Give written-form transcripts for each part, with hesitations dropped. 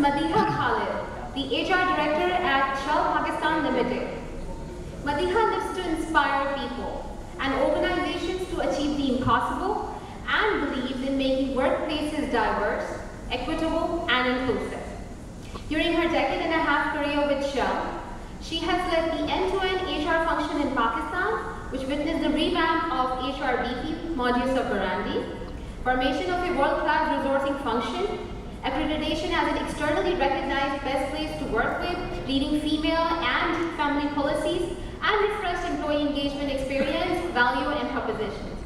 MADIHA KHALID, the HR Director at Shell Pakistan Limited. MADIHA lives to inspire people and organizations to achieve the impossible and believes in making workplaces diverse, equitable, and inclusive. During her decade-and-a-half career with Shell, she has led the end-to-end HR function in Pakistan, which witnessed the revamp of HRBP modus operandi, formation of a world-class resourcing function, accreditation as an externally recognized best place to work with, leading female and family policies, and refreshed employee engagement experience, value, and propositions.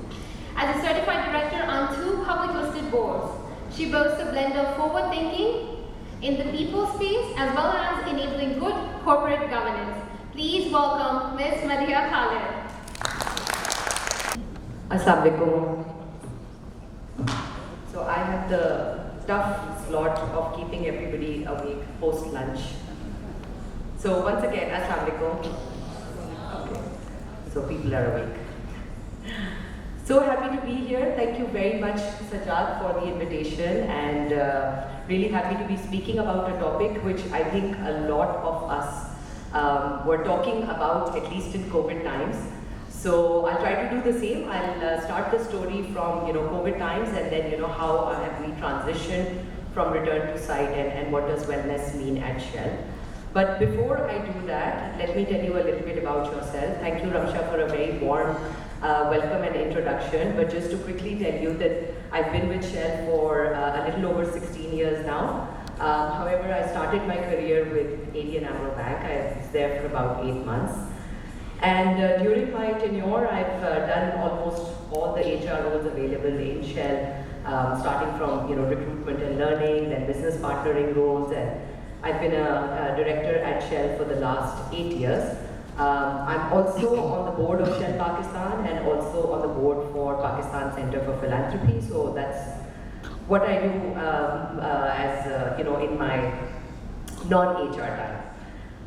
As a certified director on 2 public-listed boards, she boasts a blend of forward thinking in the people space as well as enabling good corporate governance. Please welcome Ms. MADIHA KHALID. Assalamu alaikum. So I have the tough slot of keeping everybody awake post-lunch. So once again, Assalamu alaikum. Okay. So people are awake. So happy to be here. Thank you very much, Sajjad, for the invitation, and really happy to be speaking about a topic which I think a lot of us were talking about, at least in COVID times. So I'll try to do the same. I'll start the story from COVID times, and then how have we transitioned from return to site, and what does wellness mean at Shell. But before I do that, let me tell you a little bit about yourself. Thank you, Ramsha, for a very warm welcome and introduction. But just to quickly tell you that I've been with Shell for a little over 16 years now. However, I started my career with ABN AMRO Bank. I was there for about 8 months. And during my tenure, I've done almost all the HR roles available in Shell, starting from recruitment and learning, then business partnering roles, and I've been a director at Shell for the last 8 years. I'm also on the board of Shell Pakistan and also on the board for Pakistan Center for Philanthropy. So that's what I do as in my non-HR time.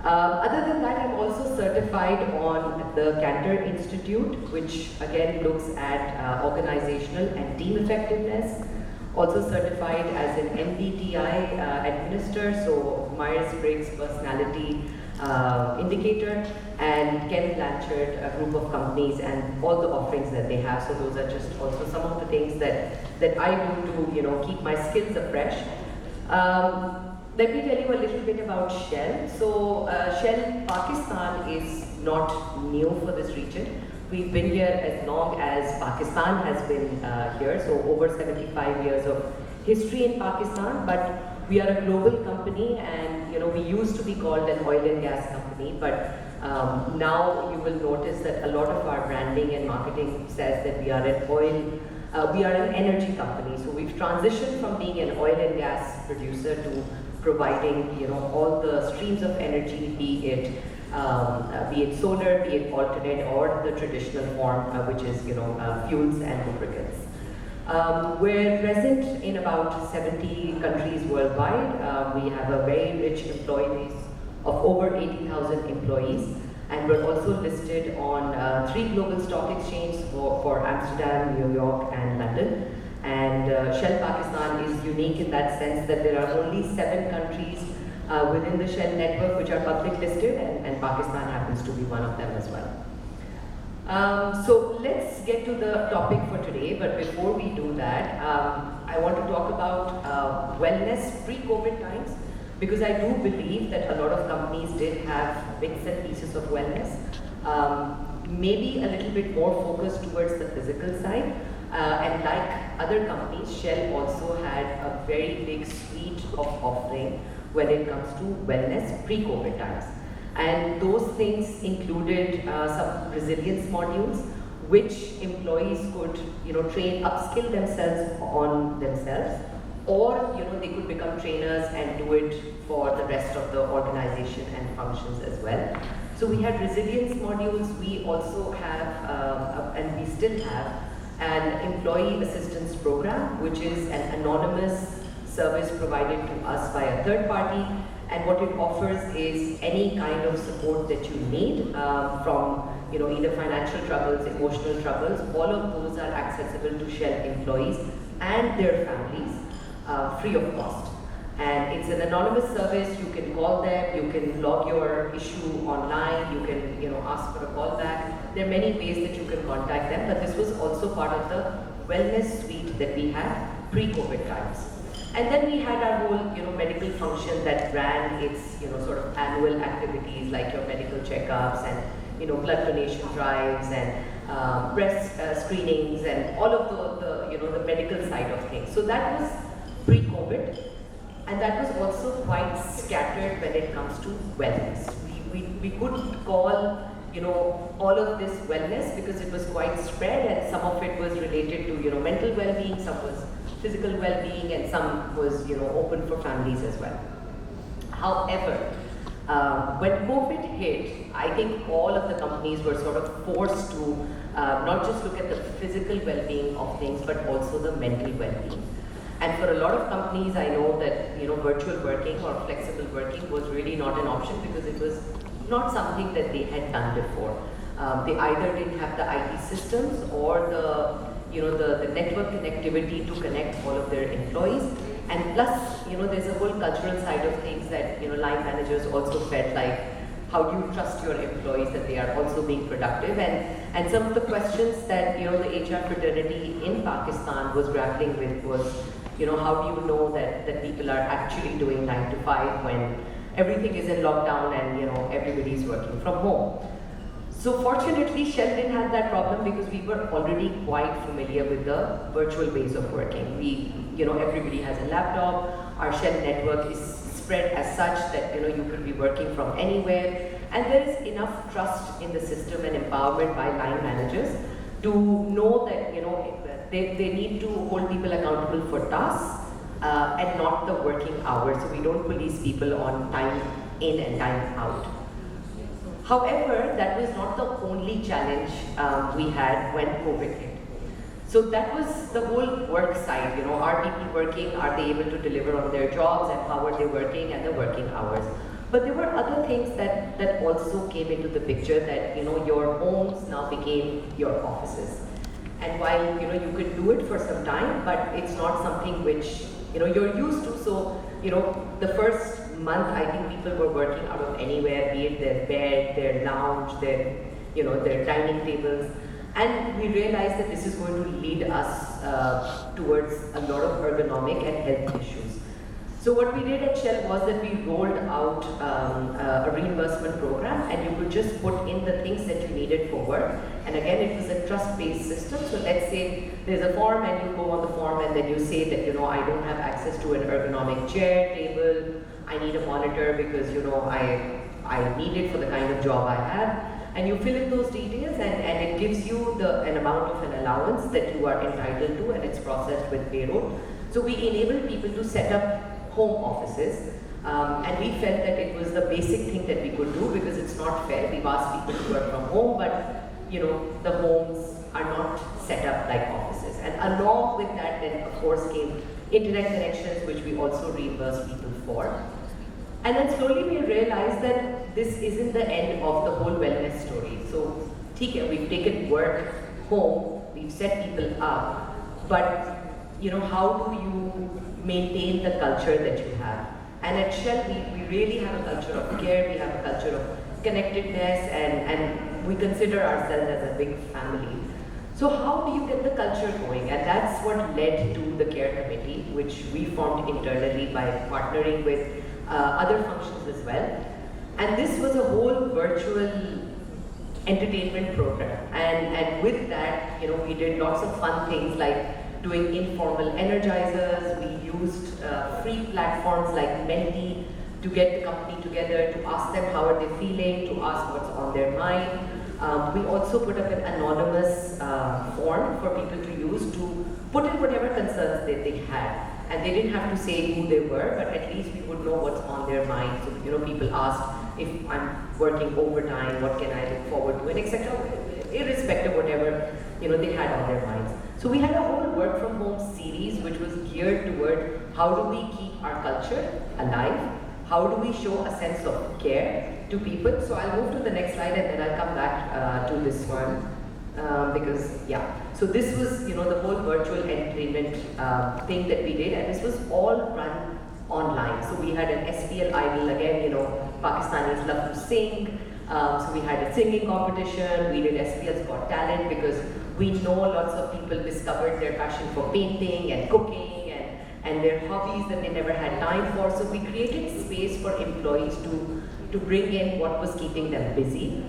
Other than that, I'm also certified on the Cantor Institute, which again looks at organizational and team effectiveness. Also certified as an MBTI administrator, so Myers-Briggs Personality Indicator, and Ken Blanchard, a group of companies, and all the offerings that they have. So those are just also some of the things that I do to keep my skills afresh. Let me tell you a little bit about Shell. So Shell Pakistan is not new for this region. We've been here as long as Pakistan has been here, so over 75 years of history in Pakistan, but we are a global company, and we used to be called an oil and gas company, but now you will notice that a lot of our branding and marketing says that we are an energy company. So we've transitioned from being an oil and gas producer to providing all the streams of energy, be it solar, be it alternate, or the traditional form, which is fuels and lubricants. We're present in about 70 countries worldwide. We have a very rich employee base of over 80,000 employees, and we're also listed on 3 global stock exchanges for Amsterdam, New York, and London. And Shell Pakistan is unique in that sense that there are only 7 countries within the Shell network which are public listed, and Pakistan happens to be one of them as well. So let's get to the topic for today, but before we do that, I want to talk about wellness pre-COVID times, because I do believe that a lot of companies did have bits and pieces of wellness, maybe a little bit more focused towards the physical side. And like other companies, Shell also had a very big suite of offering when it comes to wellness pre-COVID times. And those things included some resilience modules, which employees could train, upskill themselves on themselves, or they could become trainers and do it for the rest of the organization and functions as well. So we had resilience modules. We also have, and we still have, an employee assistance program, which is an anonymous service provided to us by a third party, and what it offers is any kind of support that you need from either financial troubles, emotional troubles. All of those are accessible to Shell employees and their families free of cost. And it's an anonymous service. You can call them, you can log your issue online, you can ask for a call back. There are many ways that you can contact them, but this was also part of the wellness suite that we had pre-COVID times. And then we had our whole medical function that ran its sort of annual activities like your medical checkups and blood donation drives and breast screenings and all of the medical side of things. So that was pre-COVID. And that was also quite scattered when it comes to wellness. We couldn't call all of this wellness because it was quite spread, and some of it was related to mental well-being, some was physical well-being, and some was open for families as well. However, when COVID hit, I think all of the companies were sort of forced to not just look at the physical well-being of things, but also the mental well-being. And for a lot of companies, I know that virtual working or flexible working was really not an option because it was not something that they had done before. They either didn't have the IT systems or the network connectivity to connect all of their employees. And plus, there's a whole cultural side of things that line managers also felt like, how do you trust your employees that they are also being productive? And some of the questions that the HR fraternity in Pakistan was grappling with was, how do you know that people are actually doing 9 to 5 when everything is in lockdown and everybody's working from home? So fortunately, Shell didn't have that problem because we were already quite familiar with the virtual ways of working. Everybody has a laptop. Our Shell network is spread as such that you could be working from anywhere, and there is enough trust in the system and empowerment by line managers to know that they need to hold people accountable for tasks and not the working hours. So we don't police people on time in and time out. However, that was not the only challenge we had when COVID hit. So that was the whole work side. Are people working? Are they able to deliver on their jobs? And how are they working? And the working hours. But there were other things that also came into the picture that your homes now became your offices. And while you could do it for some time, but it's not something which you're used to. So the first month, I think people were working out of anywhere, be it their bed, their lounge, their dining tables. And we realized that this is going to lead us towards a lot of ergonomic and health issues. So what we did at Shell was that we rolled out a reimbursement program, and you could just put in the things that you needed for work. And again, it was a trust-based system. So let's say there's a form and you go on the form and then you say that, I don't have access to an ergonomic chair, table, I need a monitor because, I need it for the kind of job I have. And you fill in those details and it gives you an amount of an allowance that you are entitled to, and it's processed with payroll. So we enable people to set up home offices, and we felt that it was the basic thing that we could do because it's not fair. We've asked people to work from home, but the homes are not set up like offices. And along with that, then of course came internet connections, which we also reimburse people for. And then slowly we realized that this isn't the end of the whole wellness story. So we've taken work home, we've set people up, but how do you maintain the culture that you have? And at Shell, we really have a culture of care, we have a culture of connectedness, and we consider ourselves as a big family. So how do you get the culture going? And that's what led to the care committee, which we formed internally by partnering with other functions as well. And this was a whole virtual entertainment program. And with that, we did lots of fun things like doing informal energizers. We used free platforms like Menti to get the company together, to ask them how are they feeling, to ask what's on their mind. We also put up an anonymous form for people to use to put in whatever concerns that they had. And they didn't have to say who they were, but at least we would know what's on their mind. So, people asked if I'm working overtime, what can I look forward to, and etc. Irrespective of whatever, they had on their minds. So we had a whole work from home series which was geared toward how do we keep our culture alive, how do we show a sense of care to people. So I'll move to the next slide and then I'll come back to this one. So this was, the whole virtual entertainment thing that we did, and this was all run online. we had an SPL idol again, you know, Pakistanis love to sing. So we had a singing competition, we did SPL's Got Talent because we know lots of people discovered their passion for painting and cooking and their hobbies that they never had time for. So we created space for employees to bring in what was keeping them busy.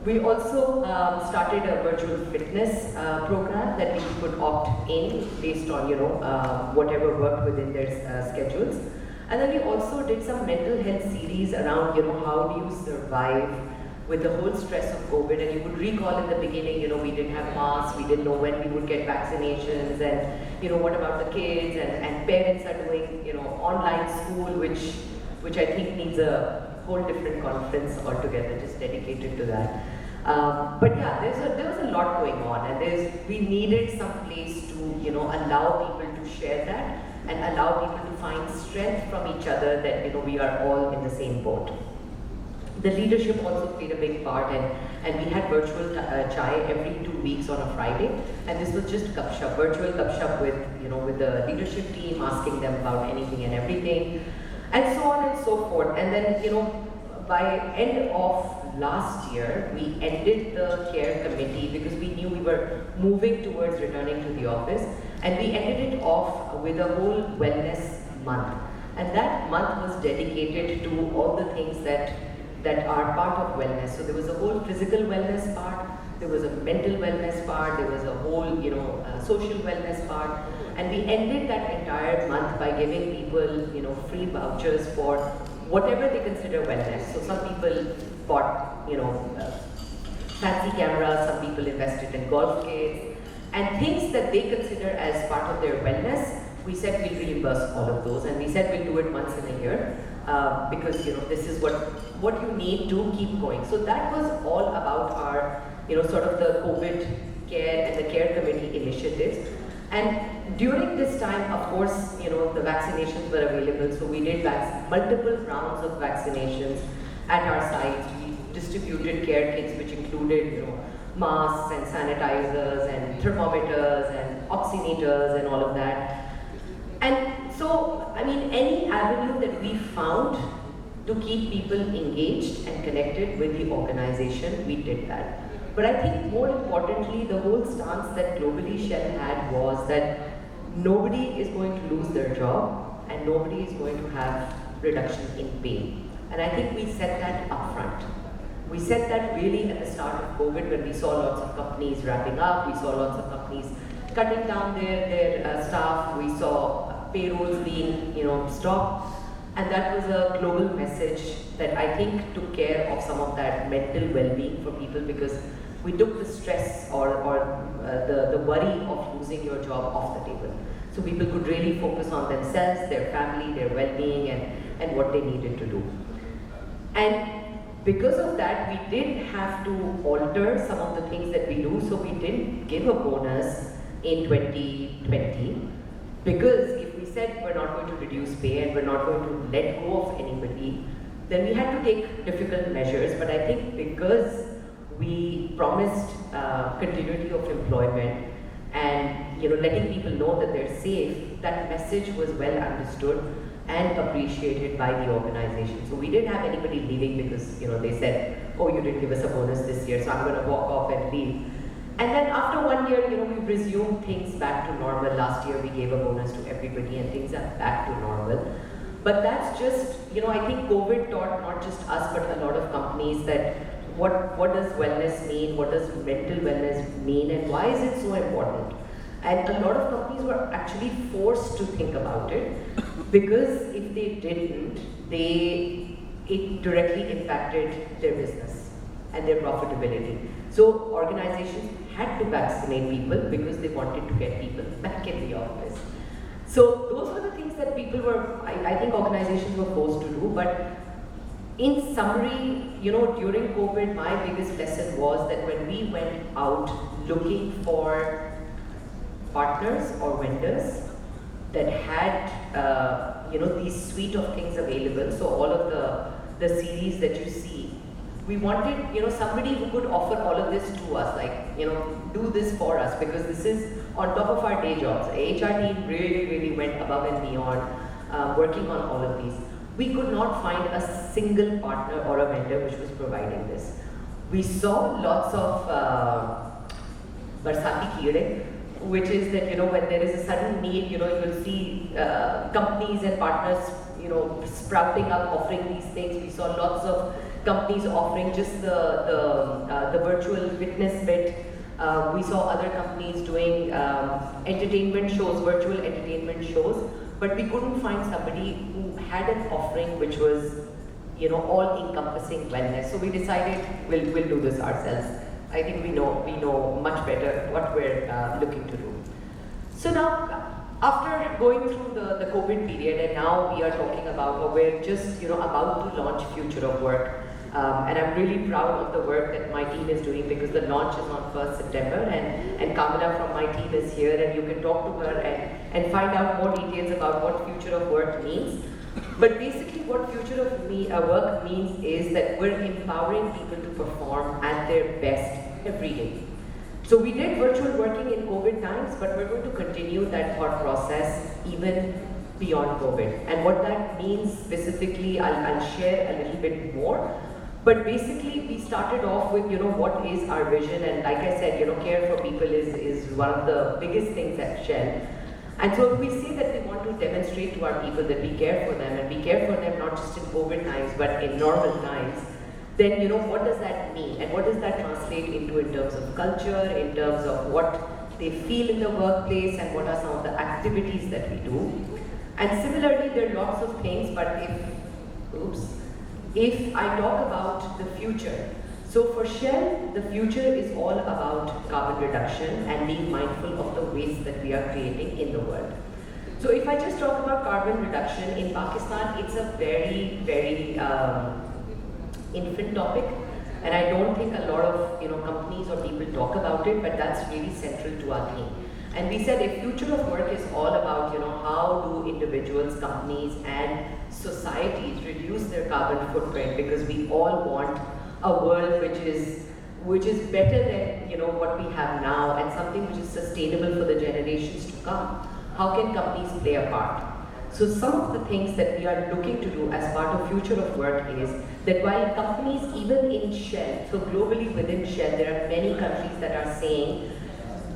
We also started a virtual fitness program that people could opt in based on, you know, whatever worked within their schedules. And then we also did some mental health series around, you know, how do you survive with the whole stress of COVID. And you would recall in the beginning, you know, we didn't have masks, we didn't know when we would get vaccinations, and, you know, what about the kids, and parents are doing, you know, online school, which I think needs a whole different conference altogether, just dedicated to that. But yeah, there was a lot going on, and we needed some place to, you know, allow people to share that and allow people to find strength from each other, that, you know, we are all in the same boat. The leadership also played a big part, and we had virtual chai every 2 weeks on a Friday, and this was just gupshup, virtual gupshup with, you know, with the leadership team, asking them about anything and everything, and so on and so forth. And then, you know, by end of last year, we ended the care committee because we knew we were moving towards returning to the office, and we ended it off with a whole wellness month. And that month was dedicated to all the things that are part of wellness. So there was a whole physical wellness part, there was a mental wellness part, there was a whole, you know, social wellness part, and we ended that entire month by giving people, you know, free vouchers for whatever they consider wellness. So some people bought, you know, fancy cameras, some people invested in golf kits, and things that they consider as part of their wellness. We said we'll reimburse all of those, and we said we'll do it once in a year because, you know, this is what you need to keep going. So that was all about our, you know, sort of the COVID care and the care committee initiatives. And during this time, of course, you know, the vaccinations were available, so we did multiple rounds of vaccinations at our sites. We distributed care kits, which included, you know, masks and sanitizers and thermometers and oximeters and all of that. And so, I mean, any avenue that we found to keep people engaged and connected with the organization, we did that. But I think more importantly, the whole stance that globally Shell had was that nobody is going to lose their job and nobody is going to have reduction in pay. And I think we set that up front. We set that really at the start of COVID, when we saw lots of companies wrapping up, we saw lots of companies cutting down their staff, we saw payrolls being, you know, stopped. And that was a global message that I think took care of some of that mental well-being for people, because we took the stress or the worry of losing your job off the table. So people could really focus on themselves, their family, their well-being, and what they needed to do. And because of that, we did have to alter some of the things that we do. So we didn't give a bonus in 2020, because if we said we're not going to reduce pay and we're not going to let go of anybody, then we had to take difficult measures. But I think because we promised continuity of employment and, you know, letting people know that they're safe, that message was well understood and appreciated by the organization. So we didn't have anybody leaving because, you know, they said, oh, you didn't give us a bonus this year, so I'm going to walk off and leave. And then after 1 year, you know, we resumed things back to normal. Last year we gave a bonus to everybody and things are back to normal. But that's just, you know, I think COVID taught not just us but a lot of companies that what does wellness mean, what does mental wellness mean, and why is it so important? And a lot of companies were actually forced to think about it, because if they didn't, it directly impacted their business and their profitability. So organizations had to vaccinate people because they wanted to get people back in the office. So those were the things that people were, I think organizations were forced to do. But in summary, you know, during COVID, my biggest lesson was that when we went out looking for partners or vendors that had, you know, these suite of things available, so all of the series that you see, we wanted, you know, somebody who could offer all of this to us, like, you know, do this for us, because this is on top of our day jobs. The HR team really, really went above and beyond working on all of these. we could not find a single partner or a vendor which was providing this. We saw lots of barsati kide, which is that, when there is a sudden need, you will see companies and partners, sprouting up, offering these things. We saw lots of companies offering just the virtual fitness bit. We saw other companies doing entertainment shows, virtual entertainment shows, but we couldn't find somebody who had an offering which was, all-encompassing wellness. So we decided we'll do this ourselves. I think we know much better what we're looking to do. So now, after going through the COVID period, and now we are talking about, or we're just about to launch Future of Work. And I'm really proud of the work that my team is doing, because the launch is on 1st September, and Kamala from my team is here, and you can talk to her and find out more details about what Future of Work means. But basically what Future of Work means is that we're empowering people to perform at their best every day. So we did virtual working in COVID times, but we're going to continue that thought process even beyond COVID. And what that means specifically, I'll share a little bit more. But basically, we started off with, what is our vision? And like I said, care for people is one of the biggest things at Shell. And so if we say that we want to demonstrate to our people that we care for them, and we care for them not just in COVID times, but in normal times, then, what does that mean? And what does that translate into in terms of culture, in terms of what they feel in the workplace, and what are some of the activities that we do? And similarly, there are lots of things, but if I talk about the future, so for Shell, the future is all about carbon reduction and being mindful of the waste that we are creating in the world. So if I just talk about carbon reduction, in Pakistan, it's a very, very infant topic, and I don't think a lot of companies or people talk about it, but that's really central to our theme. And we said if Future of Work is all about how do individuals, companies, and societies reduce their carbon footprint, because we all want a world which is better than what we have now, and something which is sustainable for the generations to come. How can companies play a part? So some of the things that we are looking to do as part of Future of Work is that while companies, even in Shell, so globally within Shell, there are many countries that are saying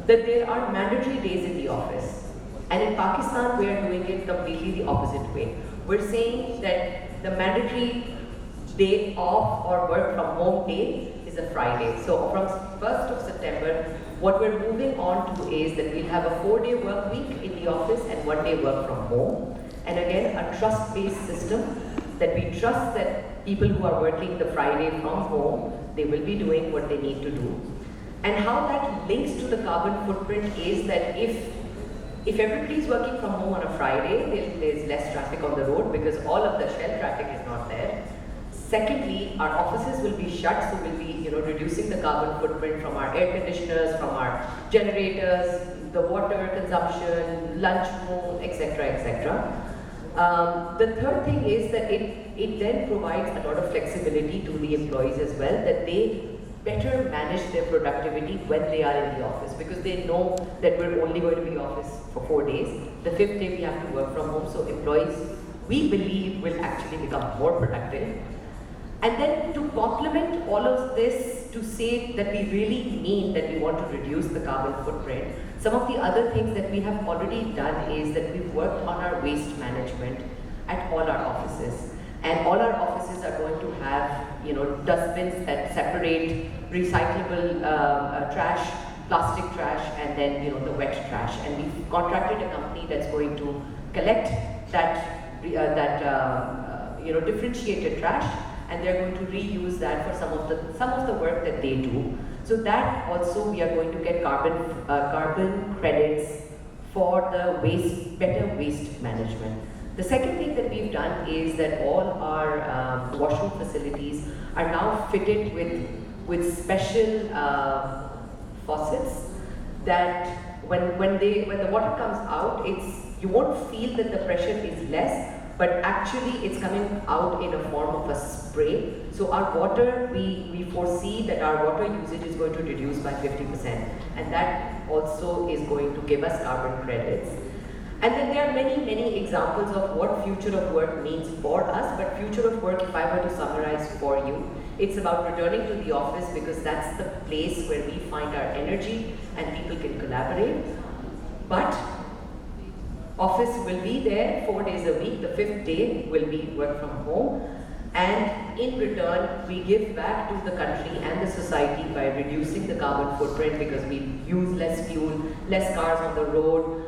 that there are mandatory days in the office. And in Pakistan, we are doing it completely the opposite way. We're saying that the mandatory day off or work from home day is a Friday. So from 1st of September, what we're moving on to is that we'll have a 4-day work week in the office and 1-day work from home. And again, a trust-based system that we trust that people who are working the Friday from home, they will be doing what they need to do. And how that links to the carbon footprint is that if everybody's working from home on a Friday, there's less traffic on the road because all of the Shell traffic is not there. Secondly, our offices will be shut, so we'll be reducing the carbon footprint from our air conditioners, from our generators, the water consumption, lunchroom, etc., etc. The third thing is that it then provides a lot of flexibility to the employees as well, that they better manage their productivity when they are in the office, because they know that we're only going to be in office for 4 days. The 5th day we have to work from home, so employees, we believe, will actually become more productive. And then to complement all of this, to say that we really mean that we want to reduce the carbon footprint, some of the other things that we have already done is that we've worked on our waste management at all our offices. And all our offices are going to have, dustbins that separate recyclable trash, plastic trash, and then, the wet trash. And we've contracted a company that's going to collect that differentiated trash, and they're going to reuse that for some of the work that they do. So that also we are going to get carbon credits for the better waste management. The second thing that we've done is that all our washroom facilities are now fitted with special faucets that when the water comes out, you won't feel that the pressure is less, but actually it's coming out in a form of a spray. So our water, we foresee that our water usage is going to reduce by 50%, and that also is going to give us carbon credits. And then there are many, many examples of what future of work means for us, but future of work, if I were to summarize for you, it's about returning to the office because that's the place where we find our energy and people can collaborate. But office will be there 4 days a week, the 5th day will be work from home. And in return, we give back to the country and the society by reducing the carbon footprint because we use less fuel, less cars on the road,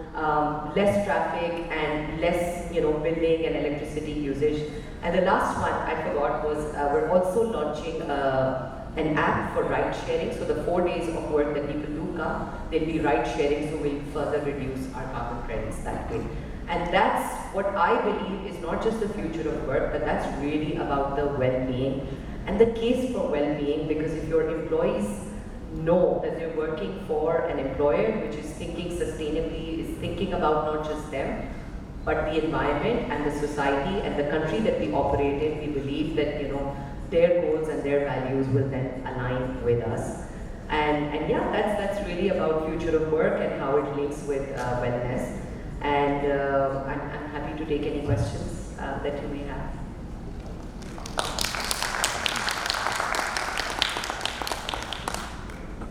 less traffic, and less building and electricity usage. And the last one I forgot was we're also launching an app for ride sharing. So the 4 days of work that people do come, they'll be ride sharing, so we'll further reduce our carbon credits that way. And that's what I believe is not just the future of work, but that's really about the well-being and the case for well-being, because if your employees know that they're working for an employer which is thinking sustainably, is thinking about not just them, but the environment and the society and the country that we operate in, we believe that their goals and their values will then align with us. And yeah, that's really about future of work and how it links with wellness. And I'm happy to take any questions that you may have.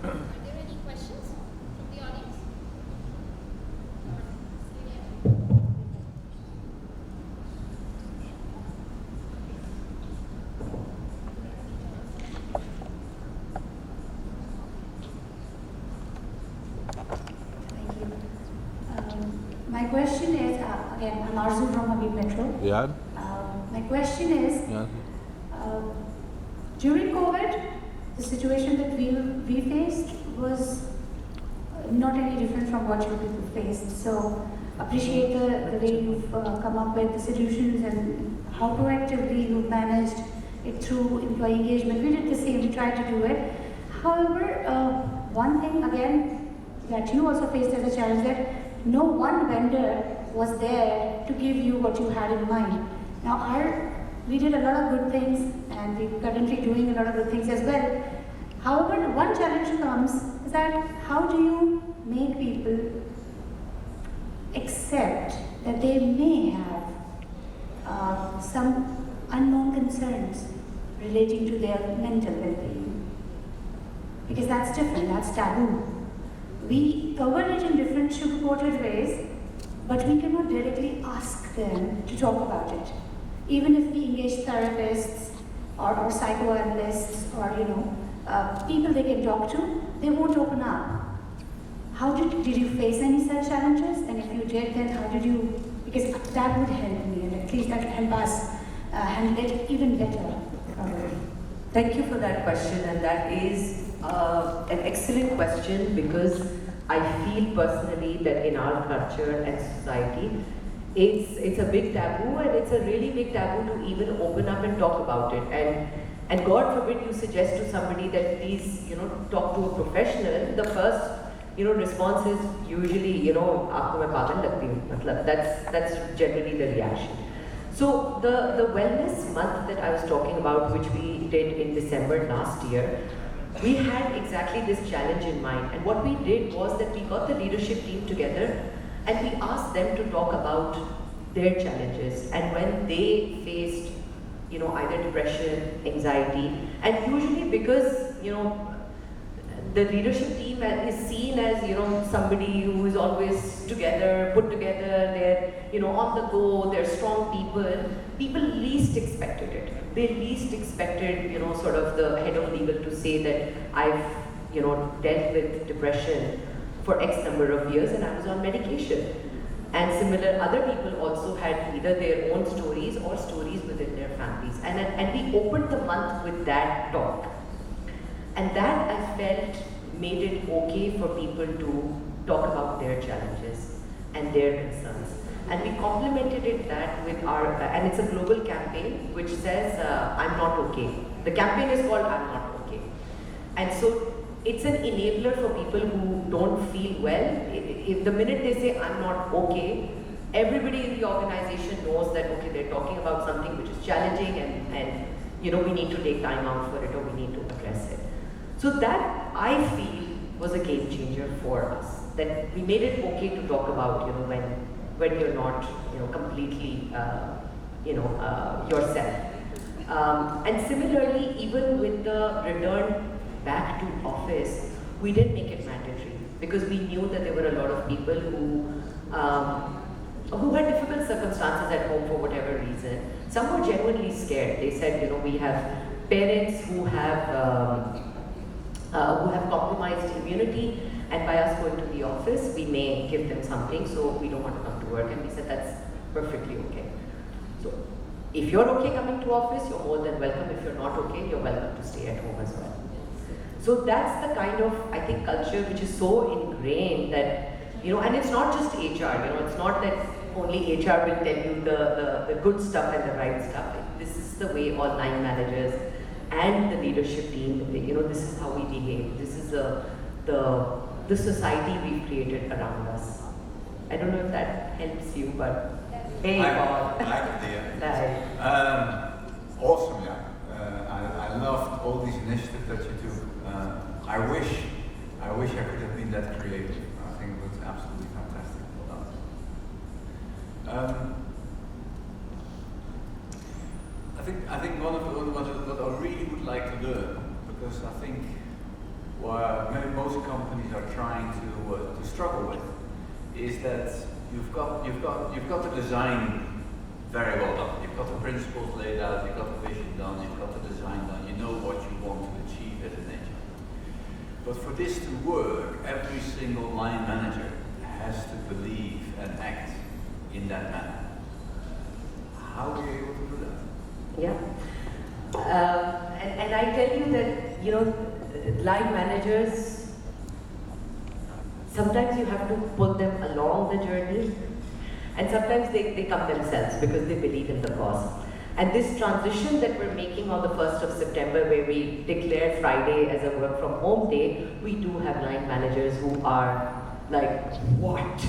Are there any questions from the audience? My question is, again, I'm Arzu from Habib Metro. Yeah. My question is, Yeah. during COVID, the situation that we faced was not any different from what you people faced. So appreciate the way you've come up with the solutions and how proactively you've managed it through employee engagement. We did the same, we tried to do it. However, one thing again that you also faced as a challenge, that no one vendor was there to give you what you had in mind. Now we did a lot of good things and we're currently doing a lot of good things as well. However, one challenge comes is that how do you make people accept that they may have some unknown concerns relating to their mental well-being? Because that's different, that's taboo. We cover it in different sugar-coated ways, but we cannot directly ask them to talk about it. Even if we engage therapists or psychoanalysts or people they can talk to, they won't open up. How did you face any such challenges? And if you did, then how did you? Because that would help me, and at least that would help us handle it even better. Thank you for that question, and that is an excellent question, because I feel personally that in our culture and society, it's a big taboo, and it's a really big taboo to even open up and talk about it. And God forbid you suggest to somebody that please, talk to a professional. The first, response is usually, "Aapko main pagal lagti hu." Matlab, that's generally the reaction. So the wellness month that I was talking about, which we did in December last year, we had exactly this challenge in mind. And what we did was that we got the leadership team together and we asked them to talk about their challenges and when they faced, either depression, anxiety, and usually because, the leadership team is seen as, somebody who is always together, put together, they're, on the go, they're strong people. People least expected it. They least expected, sort of the head of legal to say that I've, dealt with depression for X number of years and I was on medication. And similar, other people also had either their own stories or stories within their families. And we opened the month with that talk. And that, I felt, made it okay for people to talk about their challenges and their concerns. And we complemented that with our, and it's a global campaign which says, I'm not okay. The campaign is called I'm Not Okay. And so it's an enabler for people who don't feel well. If the minute they say I'm not okay, everybody in the organization knows that, okay, they're talking about something which is challenging and we need to take time out for it or we need to address it. So that, I feel, was a game changer for us. That we made it okay to talk about, when when you're not, completely, yourself. And similarly, even with the return back to office, we didn't make it mandatory because we knew that there were a lot of people who had difficult circumstances at home for whatever reason. Some were genuinely scared. They said, we have parents who have compromised immunity, and by us going to the office, we may give them something, so we don't want to come to work. And we said that's perfectly okay. So if you're okay coming to office, you're more than welcome. If you're not okay, you're welcome to stay at home as well. So that's the kind of, I think, culture which is so ingrained that, and it's not just HR, it's not that only HR will tell you the good stuff and the right stuff. This is the way all line managers and the leadership team, this is how we behave. This is the society we've created around us. I don't know if that helps you, but hey, Paul. I awesome, yeah. I loved all these initiatives that you took. I wish I could have been that creative. I think it was absolutely fantastic. Well done. I think one of what I really would like to learn, because I think what most companies are trying to struggle with, is that you've got the design very well done. You've got the principles laid out, you've got the vision done, you've got the design done, you know what you want to achieve as an agent. But for this to work, every single line manager has to believe and act in that manner. How are you able to do that? Yeah. And I tell you that, line managers, sometimes you have to pull them along the journey, and sometimes they come themselves because they believe in the cause. And this transition that we're making on the 1st of September, where we declare Friday as a work from home day, we do have line managers who are like, what?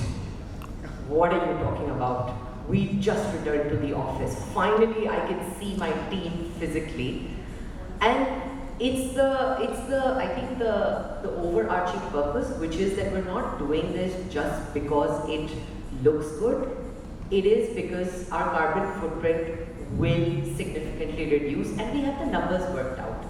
What are you talking about? We just returned to the office. Finally, I can see my team physically. And it's I think the overarching purpose, which is that we're not doing this just because it looks good. It is because our carbon footprint will significantly reduce, and we have the numbers worked out.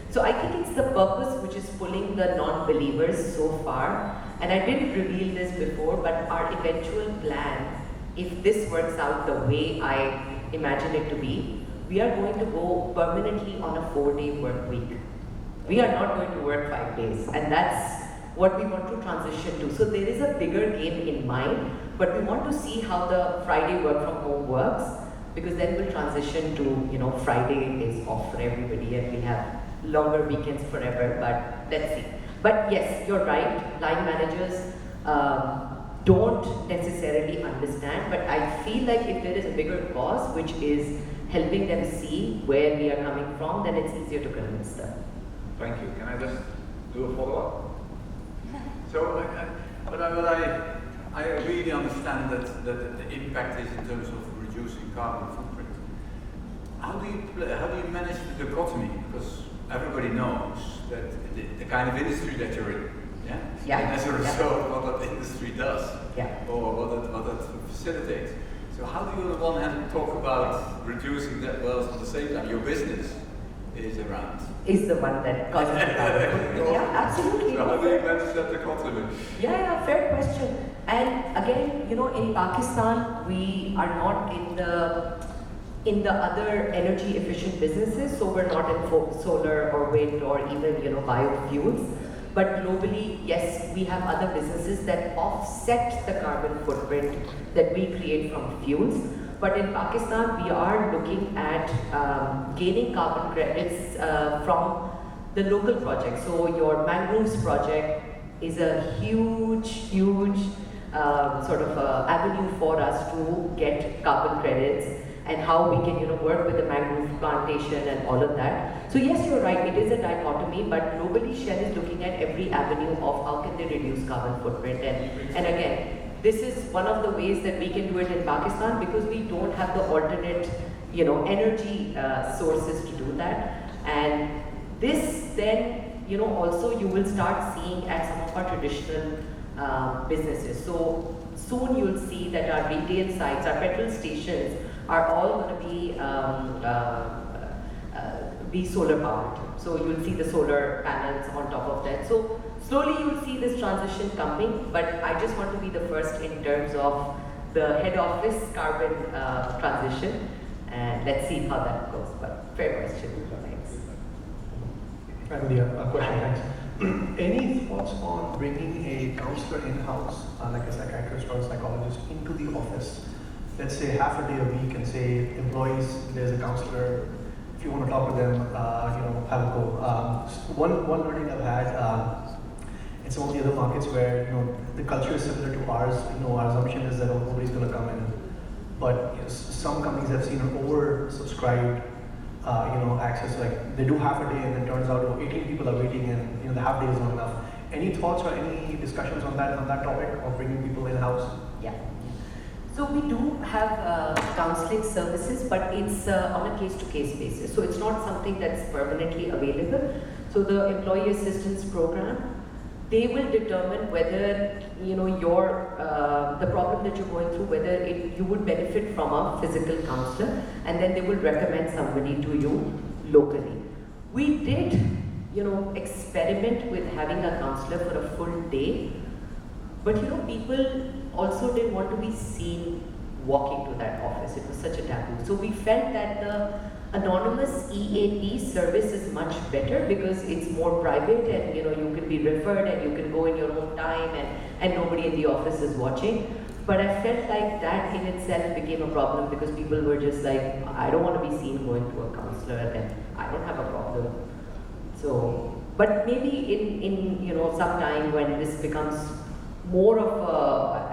So I think it's the purpose which is pulling the non-believers so far. And I didn't reveal this before, but our eventual plan, if this works out the way I imagine it to be, we are going to go permanently on a 4-day work week. We are not going to work 5 days, and that's what we want to transition to. So there is a bigger game in mind, but we want to see how the Friday work from home works, because then we'll transition to, Friday is off for everybody and we have longer weekends forever, but let's see. But yes, you're right, line managers don't necessarily understand, but I feel like if there is a bigger cause which is helping them see where we are coming from, then it's easier to convince them. Thank you. Can I just do a follow-up? So, I really understand that the impact is in terms of reducing carbon footprint. How do you manage the dichotomy? Because everybody knows that the kind of industry that you're in, Yeah. and as a result, what that industry does, or what that facilitates. So how do you on the one hand talk about reducing that, well, at the same time your business is around? Is the one that causes the carbon footprint. Yeah, absolutely. So how do you manage that dichotomy? Yeah, fair question. And again, in Pakistan, we are not in the other energy efficient businesses, so we're not in solar or wind or even, biofuels. But globally, yes, we have other businesses that offset the carbon footprint that we create from fuels. But in Pakistan, we are looking at gaining carbon credits from the local projects. So your mangroves project is a huge sort of avenue for us to get carbon credits, and how we can work with the mangrove plantation and all of that. So yes, you're right, it is a dichotomy, but globally Shell is looking at every avenue of how can they reduce carbon footprint. And again, this is one of the ways that we can do it in Pakistan, because we don't have the alternate energy sources to do that. And this then also you will start seeing at some of our traditional businesses. So soon you'll see that our retail sites, our petrol stations are all going to be solar powered. So you'll see the solar panels on top of that. So slowly you'll see this transition coming, but I just want to be the first in terms of the head office carbon transition, and let's see how that goes. But fair question. Thanks. Hi, Madhiha. A question, thanks. Any thoughts on bringing a counselor in-house, like a psychiatrist or a psychologist, into the office? Let's say half a day a week, and say employees, there's a counselor. If you want to talk to them, have a go. One learning I've had in some of the other markets where the culture is similar to ours. Our assumption is that nobody's going to come in, but some companies have seen an oversubscribed access. Like they do half a day, and then turns out 18 people are waiting, and the half day is not enough. Any thoughts or any discussions on that topic of bringing people in house? Yeah. So we do have counseling services, but it's on a case-to-case basis. So it's not something that's permanently available. So the employee assistance program, they will determine whether the problem that you're going through, whether you would benefit from a physical counselor, and then they will recommend somebody to you locally. We did, experiment with having a counselor for a full day, but people also didn't want to be seen walking to that office. It was such a taboo. So we felt that the anonymous EAP service is much better because it's more private, and you can be referred and you can go in your own time, and nobody in the office is watching. But I felt like that in itself became a problem because people were just like, I don't want to be seen going to a counselor, and I don't have a problem. So, but maybe in some time when this becomes more of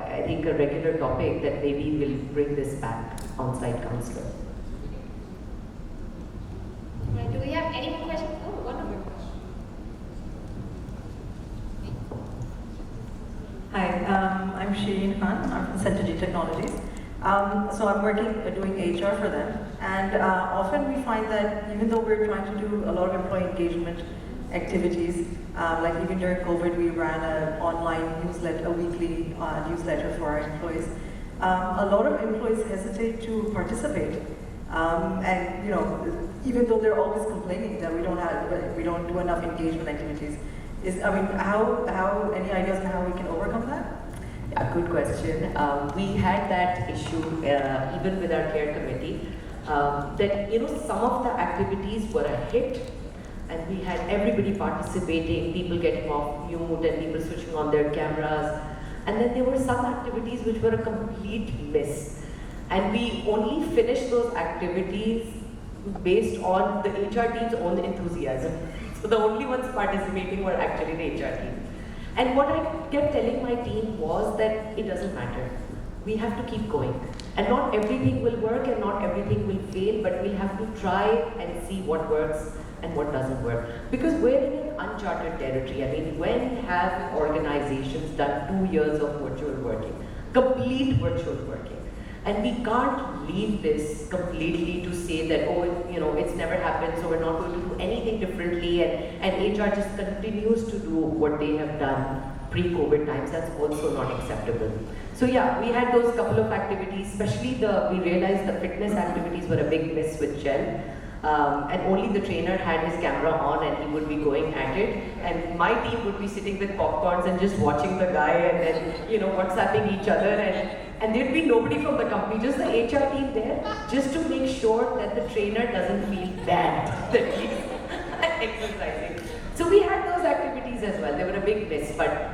I think a regular topic, that maybe we'll bring this back, on-site counselor. Right, do we have any more questions? Oh, one more question. Hi, I'm Shireen Khan. I'm from Centergy Technologies. So I'm doing HR for them, and often we find that even though we're trying to do a lot of employee engagement activities, like even during COVID, we ran an online newsletter, a weekly newsletter for our employees. A lot of employees hesitate to participate, and even though they're always complaining that we don't do enough engagement activities. How any ideas on how we can overcome that? Yeah, good question. We had that issue even with our care committee, that some of the activities were a hit, and we had everybody participating, people getting off mute and people switching on their cameras, and then there were some activities which were a complete miss, and we only finished those activities based on the HR team's own enthusiasm. So the only ones participating were actually the HR team. And what I kept telling my team was that it doesn't matter. We have to keep going. And not everything will work and not everything will fail, but we'll have to try and see what works and what doesn't work. Because we're in an uncharted territory. I mean, when have organizations done 2 years of virtual working? Complete virtual working. And we can't leave this completely to say that, it's never happened, so we're not going to do anything differently, and HR just continues to do what they have done pre-COVID times. That's also not acceptable. So yeah, we had those couple of activities, especially we realized the fitness activities were a big miss with Shell. And only the trainer had his camera on and he would be going at it, and my team would be sitting with popcorns and just watching the guy, and then WhatsApping each other, and there'd be nobody from the company, just the HR team there, just to make sure that the trainer doesn't feel bad that he's exercising. So we had those activities as well. They were a big miss, but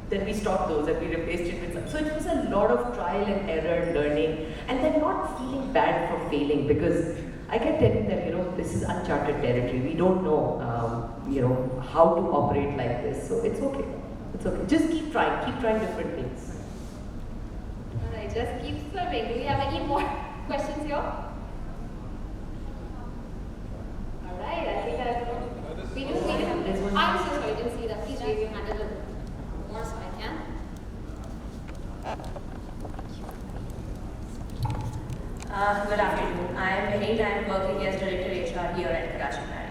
then we stopped those and we replaced it with some. So it was a lot of trial and error learning, and then not feeling bad for failing, because I kept telling them, this is uncharted territory. We don't know, how to operate like this. So it's okay. It's okay. Just keep trying different things. All right, just keep serving. Do we have any more questions here? All right, I think we do. I'm so sorry, I didn't see that. Please raise your hand a little more so I can. Good afternoon. I am Khalid. I am working as Director HR here at Karachi Marriott.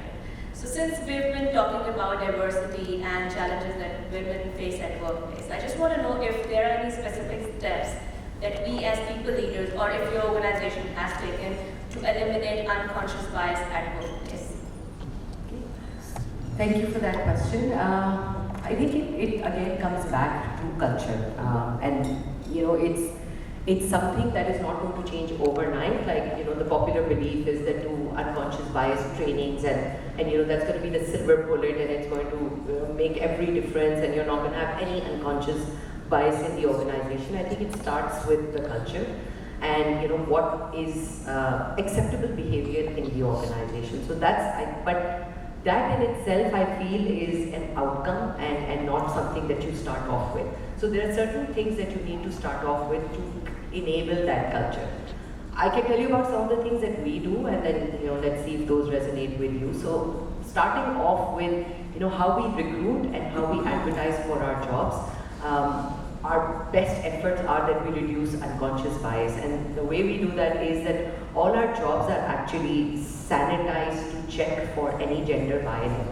So since we've been talking about diversity and challenges that women face at workplace, I just want to know if there are any specific steps that we as people leaders or if your organization has taken to eliminate unconscious bias at workplace. Thank you for that question. I think it again comes back to culture, and it's something that is not going to change overnight. Like the popular belief is that do unconscious bias trainings, and that's going to be the silver bullet, and it's going to make every difference, and you're not going to have any unconscious bias in the organization. I think it starts with the culture, and what is acceptable behavior in the organization. So but that in itself, I feel, is an outcome and not something that you start off with. So there are certain things that you need to start off with to enable that culture. I can tell you about some of the things that we do, and then let's see if those resonate with you. So starting off with how we recruit and how we advertise for our jobs. Our best efforts are that we reduce unconscious bias, and the way we do that is that all our jobs are actually sanitized to check for any gender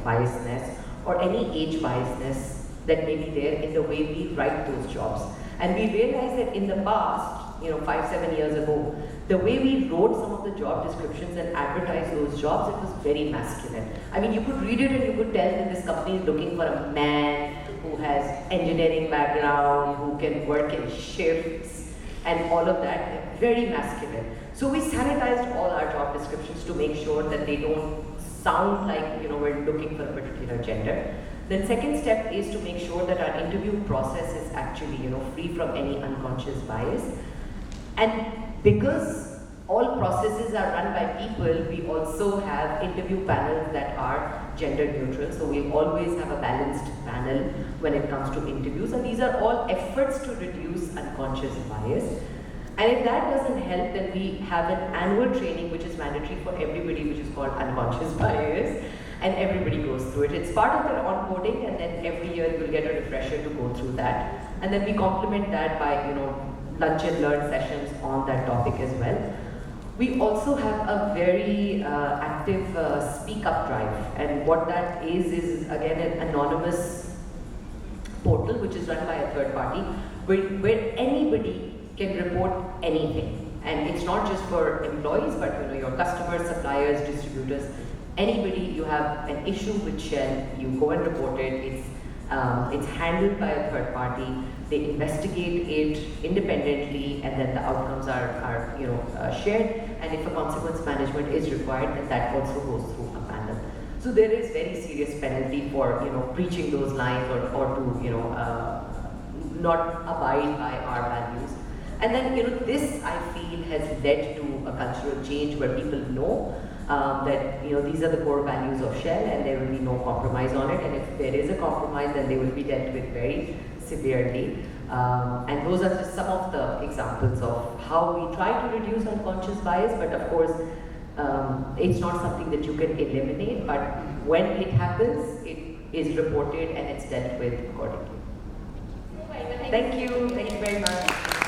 biasness or any age biasness that may be there in the way we write those jobs. And we realized that in the past, 5-7 years ago, the way we wrote some of the job descriptions and advertised those jobs, it was very masculine. I mean, you could read it and you could tell that this company is looking for a man who has engineering background, who can work in shifts, and all of that, very masculine. So we sanitized all our job descriptions to make sure that they don't sound like we're looking for a particular gender. Then second step is to make sure that our interview process is actually free from any unconscious bias. And because all processes are run by people, we also have interview panels that are gender neutral. So we always have a balanced panel when it comes to interviews, and these are all efforts to reduce unconscious bias. And if that doesn't help, then we have an annual training which is mandatory for everybody, which is called unconscious bias, and everybody goes through it. It's part of their onboarding, and then every year you'll get a refresher to go through that. And then we complement that by lunch and learn sessions on that topic as well. We also have a very active Speak Up drive, and what that is again an anonymous portal which is run by a third party where anybody can report anything. And it's not just for employees, but your customers, suppliers, distributors, anybody. You have an issue with Shell, you go and report it. It's handled by a third party. They investigate it independently, and then the outcomes are shared. And if a consequence management is required, then that also goes through a panel. So there is very serious penalty for breaching those lines or to not abide by our values. And then this, I feel, has led to a cultural change where people know that these are the core values of Shell, and there will be no compromise on it. And if there is a compromise, then they will be dealt with very severely. And those are just some of the examples of how we try to reduce unconscious bias. But of course, it's not something that you can eliminate. But when it happens, it is reported and it's dealt with accordingly. Thank you very much.